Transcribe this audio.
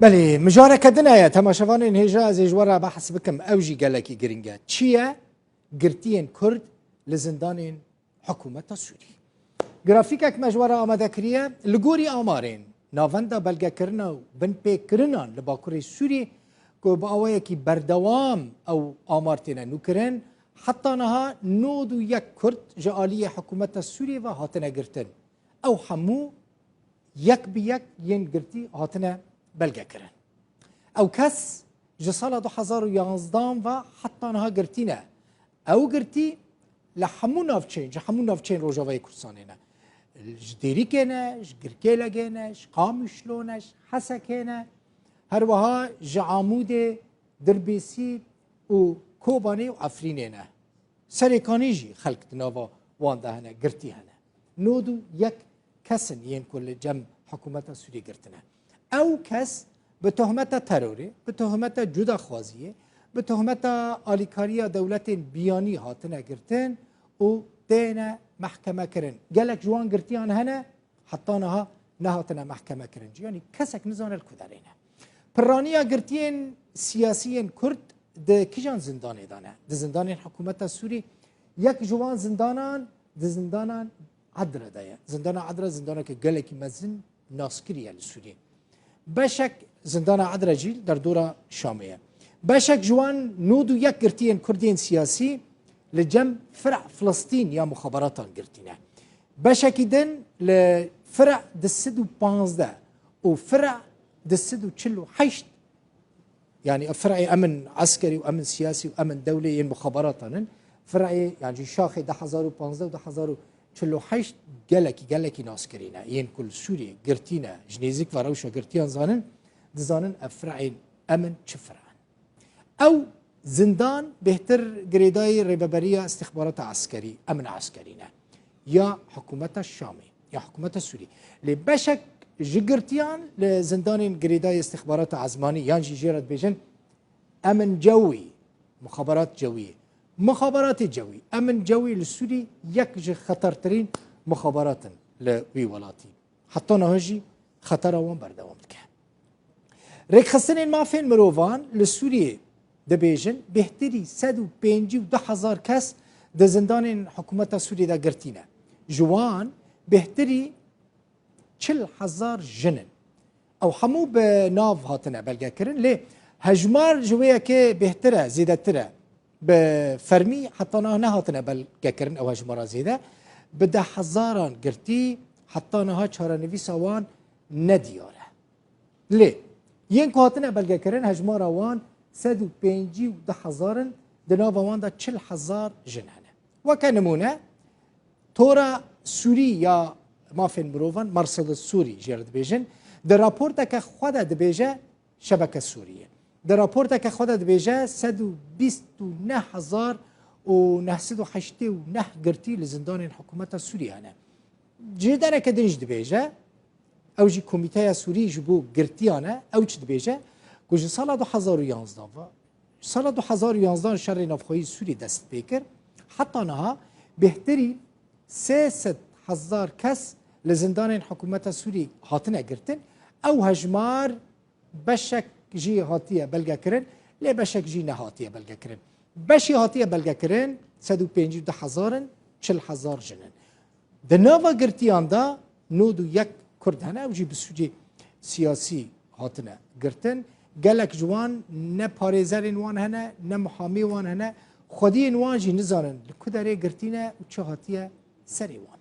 بله مجاركه دنايا تماشاوان هجا از جوارا بحث بكم اوجي گلکی گرینگا چیه گرتین کرد لزندان حکومت سوری گرافیکک مجوارا آماده کریه لگوری آمارین ناوندا بلگه کرنا و بن پی کرنان لباکوری سوری که با آوائه کی بردوام او آمارتینا نوکرن حتی نها نودو یک کرد جعالی حکومت سوری و هاتنا گرتن او همو یک بیک ین گرتی هاتنا بلگه کرن او کس جسال 2011 و حتی نها گرتینه او گرتی لحمو نافچین جحمو نافچین روجاوی کرسانینه جدیری کنش گرکیلا کنش قامشلونش حسکینه هر وها جعامود دربیسی و کوبانی و افرینینه سریکانی جی خلق نوا وانده هنه گرتی هنه نودو یک کسن ین کل جم حکومت سوری گرتنه او کس به تهمت تروری به تهمت جدا خوازیه به تهمت آلیکاری دولت بیانی هاتنه گرتن و دینه محکمه کرن گلک جوان گرتیان هنه حتی نها نهاتنه محکمه کرن یعنی کسک نزان الکدرینه پرانیا گرتین سیاسیین کرد ده کجان زندان دانه ده زندان حکومت سوری یک جوان زندانان ده زندانان عدره دایه زندان عدره زندانه که گلکی مزن ناسکریه لسوری بشک زندان عدره جیل در دورا شامیه بشک جوان نودو یک گرتین کردین سیاسی لجم فرع فلسطین یا مخابراتان گرتینه بشکی دن لفرع دسدو 15 و فرع دسدو 48 يعني فرع امن عسكري وامن سياسي وامن دولي مخابراتن فرع يعني شاخي 2015 و 2048 گلکی ناسکرینه ین کل سوریه گرتینه جنیزیک و روشا گرتیان زانن دزانن افرع امن چه فرعن او زندان بهتر گریدای ریببری استخبارات عسکری امن عسکرینه یا حکومت الشامی یا حکومت سوری لبشک جگرتیان لزندان گریدای استخبارات عزمانی یعنی جیرت بیجن امن جوی مخابرات جوی امن جوی لسوری یک خطرترین مخابرات لوی ولاتی حتی نهجی خطر وان بردوام که رکخستن ما فین مروان لسوری دبیجن بهتری 150,000 کس د زندان حکومت سوری دا گرتینه جوان بهتری 40,000 جنن او همو به ناف هاتنه بلگه کرن لی هجمار جویه که بهتره زیده تره به فرمی حتی نه هاتنه بلگه کرن او هجمارا زیده به 10,000 گرتی حتی نه چارنوی سوان ندیاره لی ین که هاتنه بلگه کرن هجمارا وان 150,000 دناف وان دا 40,000 جنانه وکه نمونه تورا سوری یا مافین مروان مرصد سوری جرد بیجن در راپورت که خود دبیجه شبکه سوریه در راپورت که خود دبیجه 129,989 گرتی لزندان حکومت سوریه هنه جدانه که دنج دبیجه او جی کمیته سوری جبو گرتیانه او چه دبیجه گوش سال 2011 سال 2011 شر نفخوی سوری دست بیکر حتی نها بهتری 300,000 کس لزندان حکومت سوری هاتنه گرتن او هجمار بشک جی هاتیه بلگه کرن لی بشک جی نهاتیه بلگه کرن بشی هاتیه بلگه کرن 150,000 40,000 جنن ده نوا گرتیان دا نودو یک کرد هنه او جی بسوجی سیاسی هاتنه گرتن گلک جوان نه پاریزرین وان هنه نه محامی وان هنه خودی وان جی نزانن لکو داره گرتینه و چه هاتیه سری وان